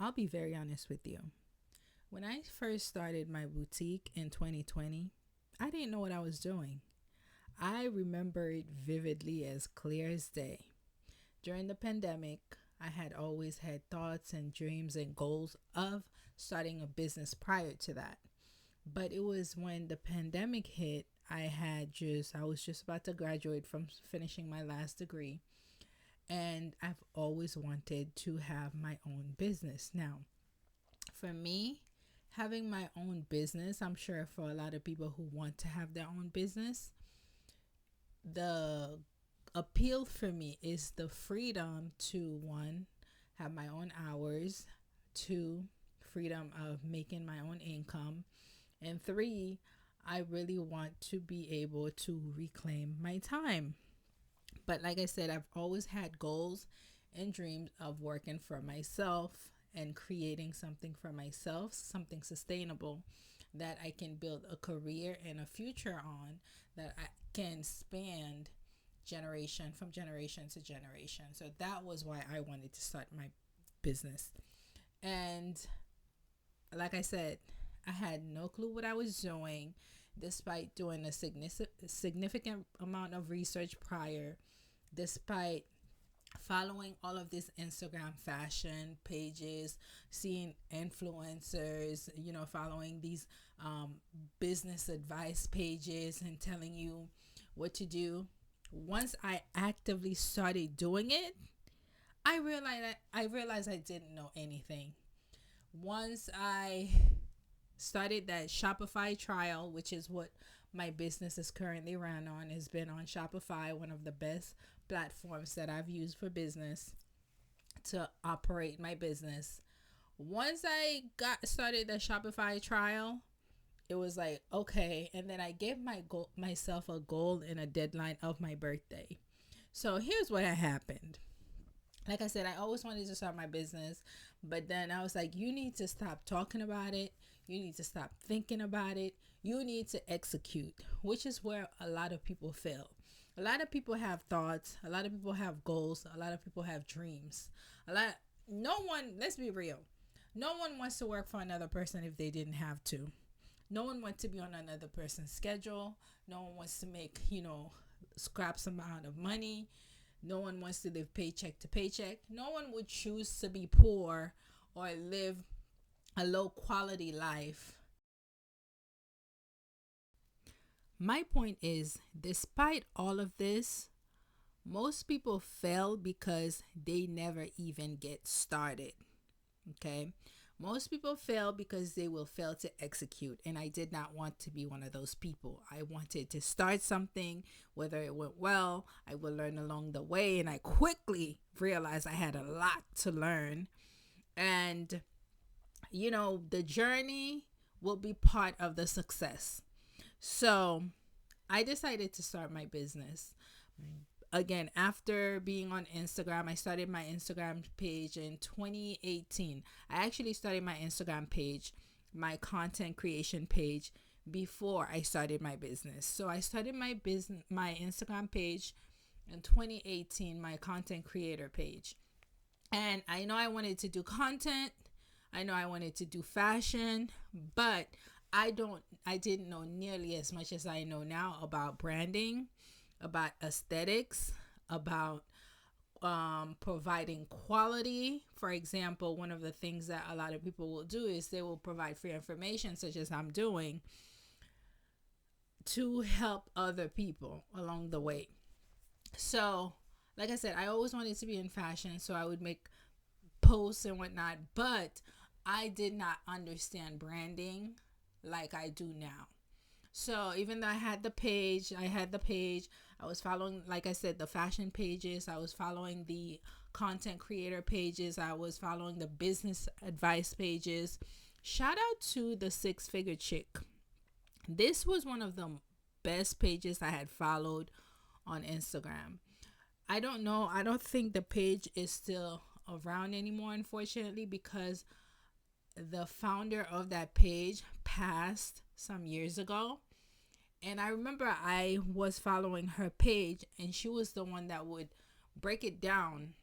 I'll be very honest with you. When I first started my boutique in 2020, I didn't know what I was doing. I remember it vividly as clear as day. During the pandemic, I had always had thoughts and dreams and goals of starting a business prior to that. But it was when the pandemic hit, I was just about to graduate from finishing my last degree, and I've always wanted to have my own business. Now, for me, having my own business, I'm sure for a lot of people who want to have their own business, the appeal for me is the freedom to one, have my own hours, two, freedom of making my own income, and three, I really want to be able to reclaim my time. But like I said, I've always had goals and dreams of working for myself and creating something for myself, something sustainable that I can build a career and a future on, that I can span generation to generation. So that was why I wanted to start my business. And like I said, I had no clue what I was doing, despite doing a significant amount of research prior, despite following all of these Instagram fashion pages, seeing influencers, following these business advice pages and telling you what to do. Once I actively started doing it, I realized I didn't know anything. Once I started that Shopify trial, which is what my business is currently ran on, has been on Shopify, one of the best platforms that I've used for business to operate my business. Once I got started the Shopify trial, it was like, okay, and then I gave myself a goal and a deadline of my birthday. So here's what happened. Like I said, I always wanted to start my business, but then I was like, you need to stop talking about it. You need to stop thinking about it. You need to execute, which is where a lot of people fail. A lot of people have thoughts, a lot of people have goals, a lot of people have dreams. A lot No one, let's be real. No one wants to work for another person if they didn't have to. No one wants to be on another person's schedule. No one wants to make, scraps amount of money. No one wants to live paycheck to paycheck. No one would choose to be poor or live a low quality life. My point is, despite all of this, most people fail because they never even get started. Okay? Most people fail because they will fail to execute. And I did not want to be one of those people. I wanted to start something, whether it went well, I would learn along the way. And I quickly realized I had a lot to learn. And, the journey will be part of the success. So I decided to start my business. Again, after being on Instagram, I started my Instagram page in 2018. I actually started my Instagram page, my content creation page, before I started my business. So I started my Instagram page in 2018, my content creator page. And I know I wanted to do content. I know I wanted to do fashion, but I didn't know nearly as much as I know now about branding, about aesthetics, about providing quality. For example, one of the things that a lot of people will do is they will provide free information, such as I'm doing, to help other people along the way. So, like I said, I always wanted to be in fashion, so I would make posts and whatnot, but I did not understand branding like I do now. So even though I had the page, I was following, like I said, the fashion pages, I was following the content creator pages, I was following the business advice pages. Shout out to the Six Figure Chick. This was one of the best pages I had followed on Instagram. I don't know, I don't think the page is still around anymore, unfortunately, because the founder of that page passed some years ago. And I remember I was following her page, and she was the one that would break it down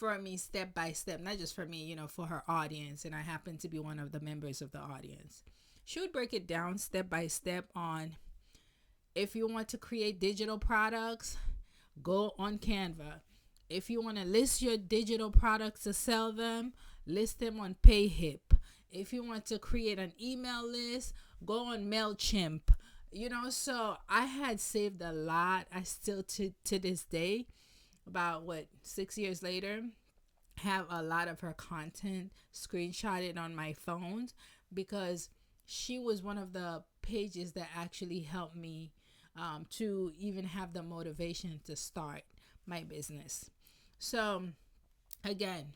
for me step by step, not just for me, for her audience. And I happen to be one of the members of the audience. She would break it down step by step on, if you want to create digital products, go on Canva. If you want to list your digital products to sell them, list them on Payhip. If you want to create an email list, go on MailChimp. So I had saved a lot. I still, to this day, about 6 years later, have a lot of her content screenshotted on my phone, because she was one of the pages that actually helped me to even have the motivation to start my business. So again,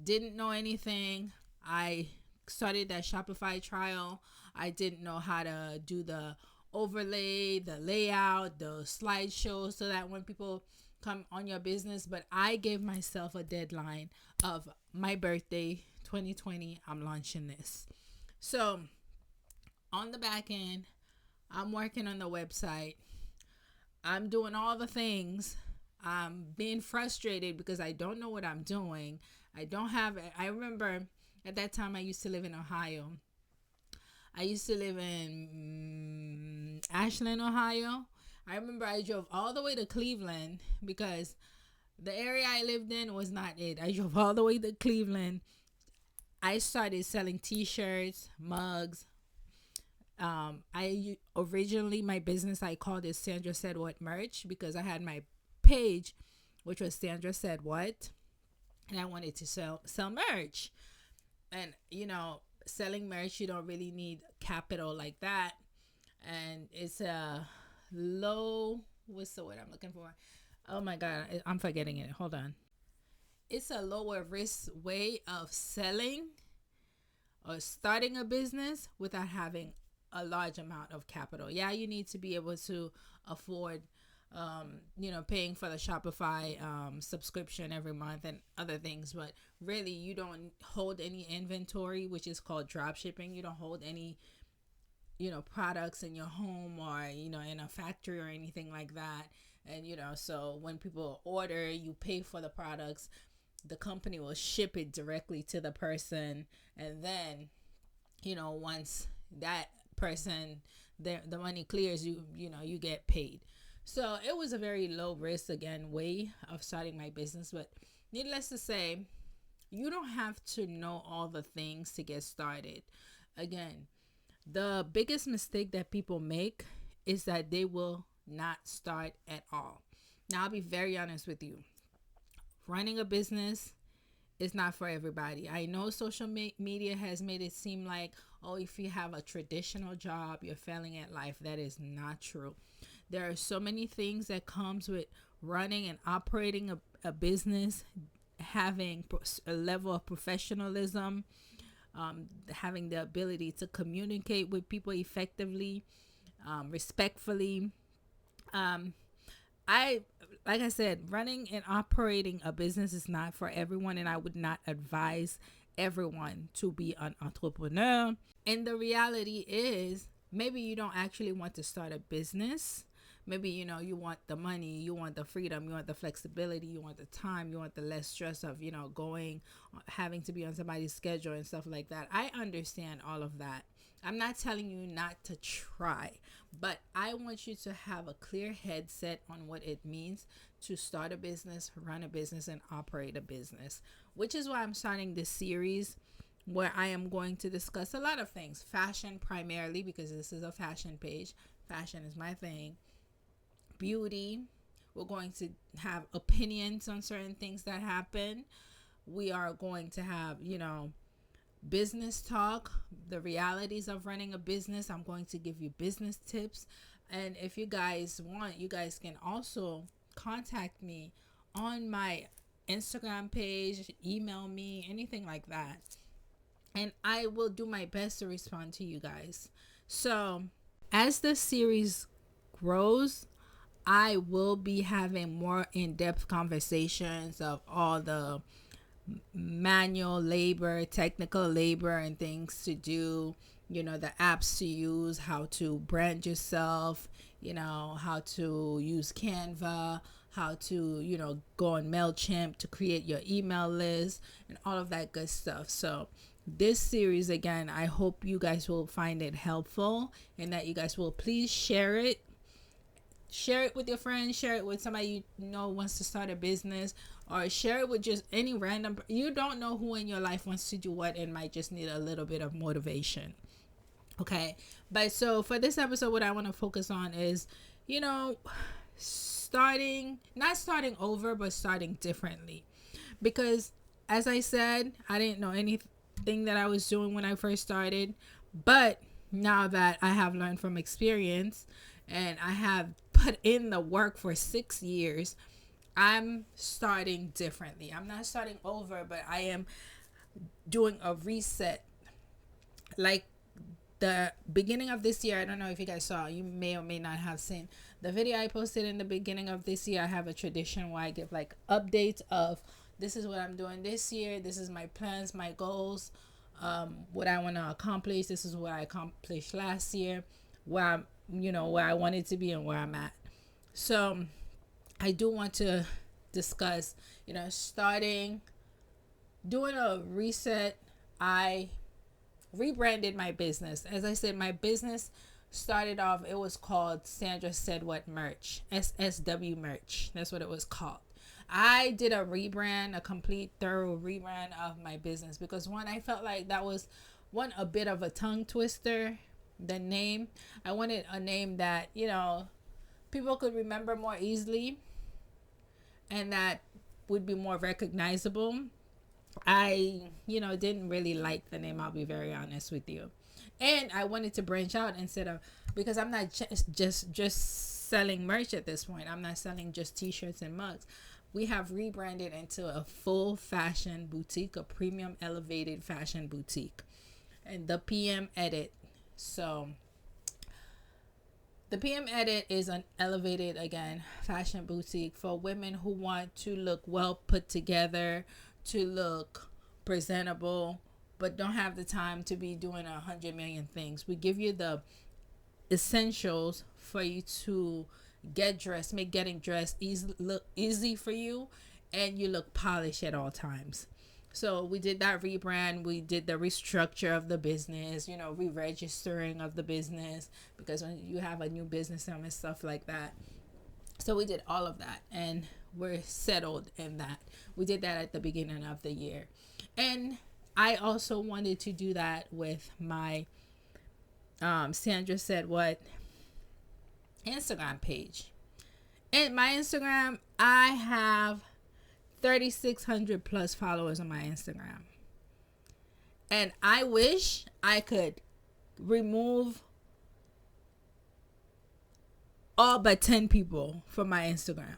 didn't know anything. I started that Shopify trial. I didn't know how to do the overlay, the layout, the slideshow, so that when people come on your business. But I gave myself a deadline of my birthday, 2020. I'm launching this. So on the back end, I'm working on the website. I'm doing all the things. I'm being frustrated because I don't know what I'm doing. I remember at that time I used to live in Ohio. I used to live in Ashland, Ohio. I remember I drove all the way to Cleveland because the area I lived in was not it. I drove all the way to Cleveland. I started selling t-shirts, mugs. Originally my business, I called it Sandra Said What Merch, because I had my page, which was Sandra Said What, and I wanted to sell merch. And selling merch, you don't really need capital like that, and it's a low, what's the word I'm looking for? Oh my god, I'm forgetting it. Hold on. It's a lower risk way of selling or starting a business without having a large amount of capital. Yeah, you need to be able to afford paying for the Shopify subscription every month and other things, but really you don't hold any inventory, which is called drop shipping. You don't hold any products in your home or in a factory or anything like that. And so when people order, you pay for the products, the company will ship it directly to the person, and then once that person, the money clears, you get paid. So it was a very low risk, again, way of starting my business. But needless to say, you don't have to know all the things to get started. Again, the biggest mistake that people make is that they will not start at all. Now, I'll be very honest with you. Running a business is not for everybody. I know social media has made it seem like, oh, if you have a traditional job, you're failing at life. That is not true. There are so many things that comes with running and operating a business, having a level of professionalism, having the ability to communicate with people effectively, respectfully. Like I said, running and operating a business is not for everyone, and I would not advise everyone to be an entrepreneur. And the reality is, maybe you don't actually want to start a business. Maybe, you want the money, you want the freedom, you want the flexibility, you want the time, you want the less stress of, having to be on somebody's schedule and stuff like that. I understand all of that. I'm not telling you not to try, but I want you to have a clear headset on what it means to start a business, run a business, and operate a business, which is why I'm starting this series where I am going to discuss a lot of things. Fashion primarily, because this is a fashion page. Fashion is my thing. Beauty. We're going to have opinions on certain things that happen. We are going to have, business talk, the realities of running a business. I'm going to give you business tips. And if you guys want, you guys can also contact me on my Instagram page, email me, anything like that. And I will do my best to respond to you guys. So as the series grows, I will be having more in-depth conversations of all the manual labor, technical labor, and things to do, the apps to use, how to brand yourself, how to use Canva, how to, go on MailChimp to create your email list and all of that good stuff. So this series, again, I hope you guys will find it helpful and that you guys will please share it. Share it with your friends, share it with somebody you know wants to start a business, or share it with just any random. You don't know who in your life wants to do what and might just need a little bit of motivation. Okay. But so for this episode, what I want to focus on is, not starting over, but starting differently. Because as I said, I didn't know anything that I was doing when I first started. But now that I have learned from experience and I have put in the work for 6 years, I'm starting differently. I'm not starting over, but I am doing a reset. Like the beginning of this year, I don't know if you guys saw, you may or may not have seen the video I posted in the beginning of this year. I have a tradition where I give like updates of this is what I'm doing this year. This is my plans, my goals, what I want to accomplish. This is what I accomplished last year, where I'm, where I wanted to be and where I'm at. So I do want to discuss, doing a reset. I rebranded my business. As I said, my business started off, it was called Sandra Said What Merch, SSW Merch. That's what it was called. I did a rebrand, a complete thorough rebrand of my business because one, I felt like that was a bit of a tongue twister. The name, I wanted a name that, people could remember more easily and that would be more recognizable. I, didn't really like the name, I'll be very honest with you. And I wanted to branch out instead of, because I'm not just selling merch at this point. I'm not selling just t-shirts and mugs. We have rebranded into a full fashion boutique, a premium elevated fashion boutique. And the PM Edit. So the PM Edit is an elevated, again, fashion boutique for women who want to look well put together, to look presentable, but don't have the time to be doing 100 million things. We give you the essentials for you to get dressed, make getting dressed look easy for you, and you look polished at all times. So we did that rebrand. We did the restructure of the business, re-registering of the business, because when you have a new business and stuff like that. So we did all of that and we're settled in that. We did that at the beginning of the year. And I also wanted to do that with my Sandra Said What Instagram page. And my Instagram, I have 3,600 plus followers on my Instagram. And I wish I could remove all but 10 people from my Instagram,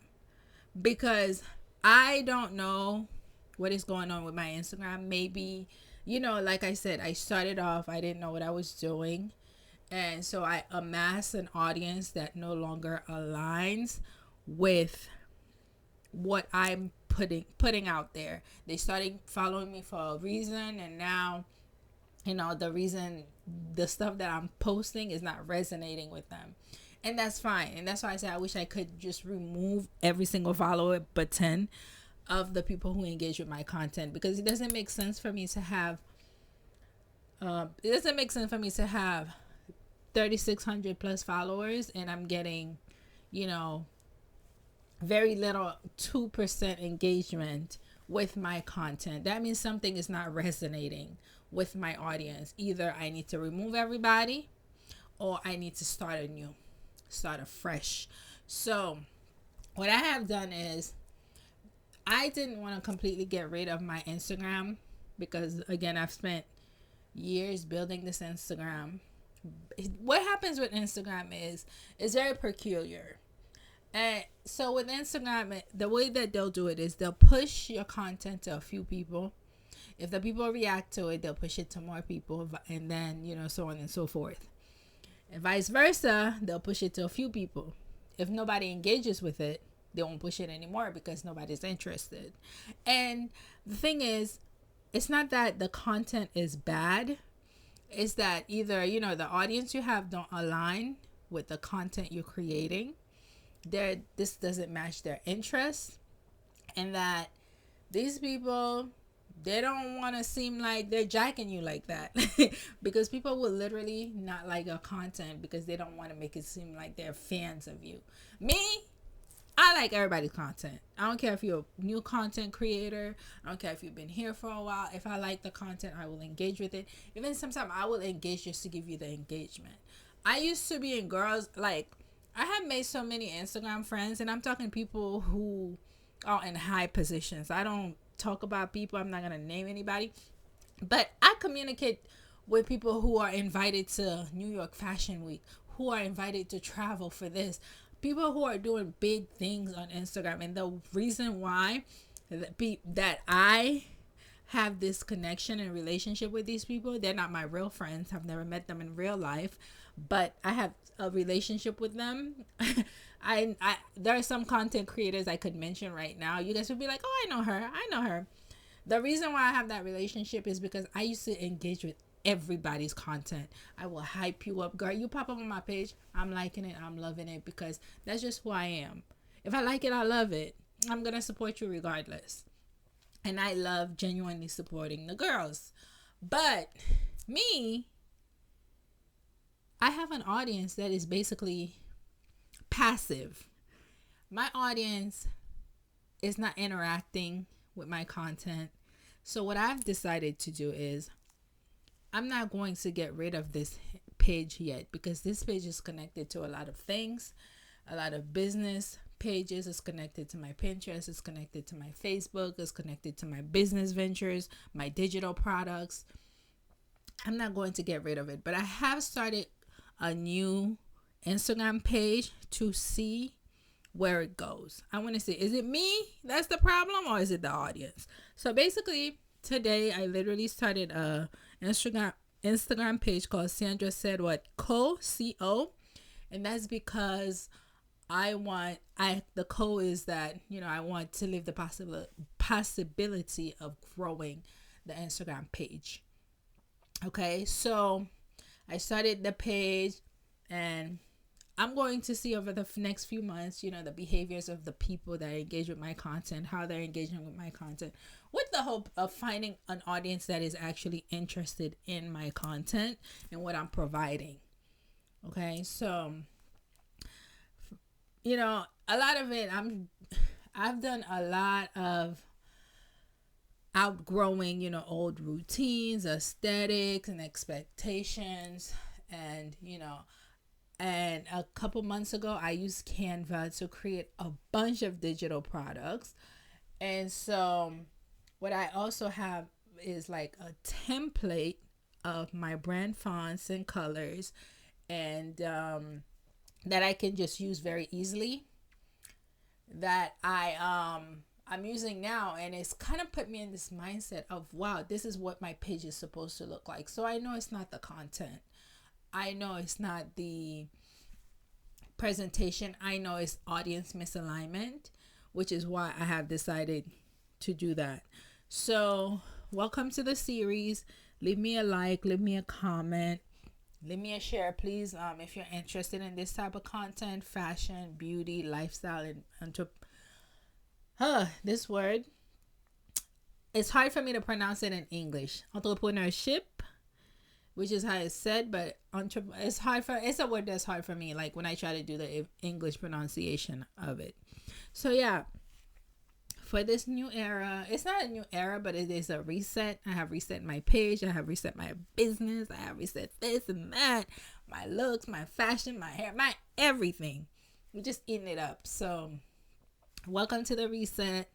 because I don't know what is going on with my Instagram. Maybe, like I said, I started off, I didn't know what I was doing. And so I amassed an audience that no longer aligns with what I'm putting out there. They started following me for a reason, and now, the stuff that I'm posting is not resonating with them. And that's fine. And that's why I said I wish I could just remove every single follower but 10 of the people who engage with my content, because it doesn't make sense for me to have 3,600 plus followers and I'm getting, very little 2% engagement with my content. That means something is not resonating with my audience. Either I need to remove everybody or I need to start afresh. So what I have done is, I didn't want to completely get rid of my Instagram because, again, I've spent years building this Instagram. What happens with Instagram is it's very peculiar. And so with Instagram, the way that they'll do it is they'll push your content to a few people. If the people react to it, they'll push it to more people, and then, so on and so forth. And vice versa, they'll push it to a few people. If nobody engages with it, they won't push it anymore because nobody's interested. And the thing is, it's not that the content is bad. It's that either, the audience you have don't align with the content you're creating, this doesn't match their interests, and that these people, they don't want to seem like they're jacking you like that. Because people will literally not like your content because they don't want to make it seem like they're fans of you. Me, I like everybody's content. I don't care if you're a new content creator. I don't care if you've been here for a while. If I like the content, I will engage with it. Even sometimes I will engage just to give you the engagement. I used to be in girls, like, I have made so many Instagram friends, and I'm talking people who are in high positions. I don't talk about people. I'm not going to name anybody. But I communicate with people who are invited to New York Fashion Week, who are invited to travel for this, people who are doing big things on Instagram. And the reason why that I have this connection and relationship with these people, they're not my real friends. I've never met them in real life, but I have a relationship with them. I there are some content creators I could mention right now. You guys would be like, oh, I know her. The reason why I have that relationship is because I used to engage with everybody's content. I will hype you up. Girl, you pop up on my page, I'm liking it, I'm loving it, because that's just who I am. If I like it, I love it. I'm going to support you regardless. And I love genuinely supporting the girls. But me, I have an audience that is basically passive. My audience is not interacting with my content. So what I've decided to do is I'm not going to get rid of this page yet, because this page is connected to a lot of things, a lot of business pages. It's connected to my Pinterest, it's connected to my Facebook, it's connected to my business ventures, my digital products. I'm not going to get rid of it, but I have started a new Instagram page to see where it goes. I want to see, is it me that's the problem, or is it the audience? So basically today I literally started a Instagram page called Sandra Said What Co, and that's because the co is that, I want to live the possibility of growing the Instagram page. Okay, so I started the page, and I'm going to see over the next few months, the behaviors of the people that engage with my content, how they're engaging with my content, with the hope of finding an audience that is actually interested in my content and what I'm providing. Okay, so, a lot of it, I've done a lot of outgrowing, old routines, aesthetics, and expectations, and, and a couple months ago, I used Canva to create a bunch of digital products. And so what I also have is like a template of my brand fonts and colors, and that I can just use very easily, that I'm using now. And it's kind of put me in this mindset of, wow, this is what my page is supposed to look like. So I know it's not the content. I know it's not the presentation. I know it's audience misalignment, which is why I have decided to do that. So welcome to the series. Leave me a like, leave me a comment, leave me a share, please. If you're interested in this type of content, fashion, beauty, lifestyle, and this word, it's hard for me to pronounce it in English. Entrepreneurship, which is how it's said, but it's a word that's hard for me, like when I try to do the English pronunciation of it. So yeah, for this new era, it's not a new era, but it is a reset. I have reset my page, I have reset my business, I have reset this and that, my looks, my fashion, my hair, my everything. We're just eating it up. So welcome to the reset.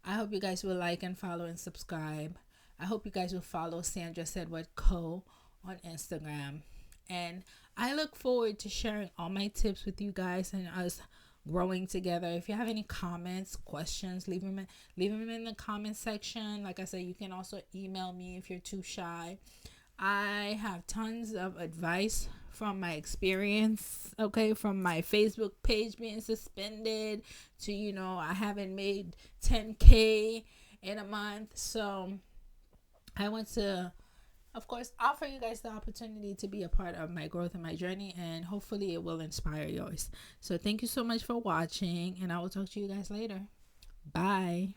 I hope you guys will like and follow and subscribe. I hope you guys will follow Sandra Said What Co on Instagram. And I look forward to sharing all my tips with you guys and us growing together. If you have any comments, questions, leave them in the comment section. Like I said, you can also email me if you're too shy. I have tons of advice from my experience, okay, from my Facebook page being suspended to, I haven't made 10K in a month. So I went to of course, offer you guys the opportunity to be a part of my growth and my journey, and hopefully it will inspire yours. So thank you so much for watching, and I will talk to you guys later. Bye.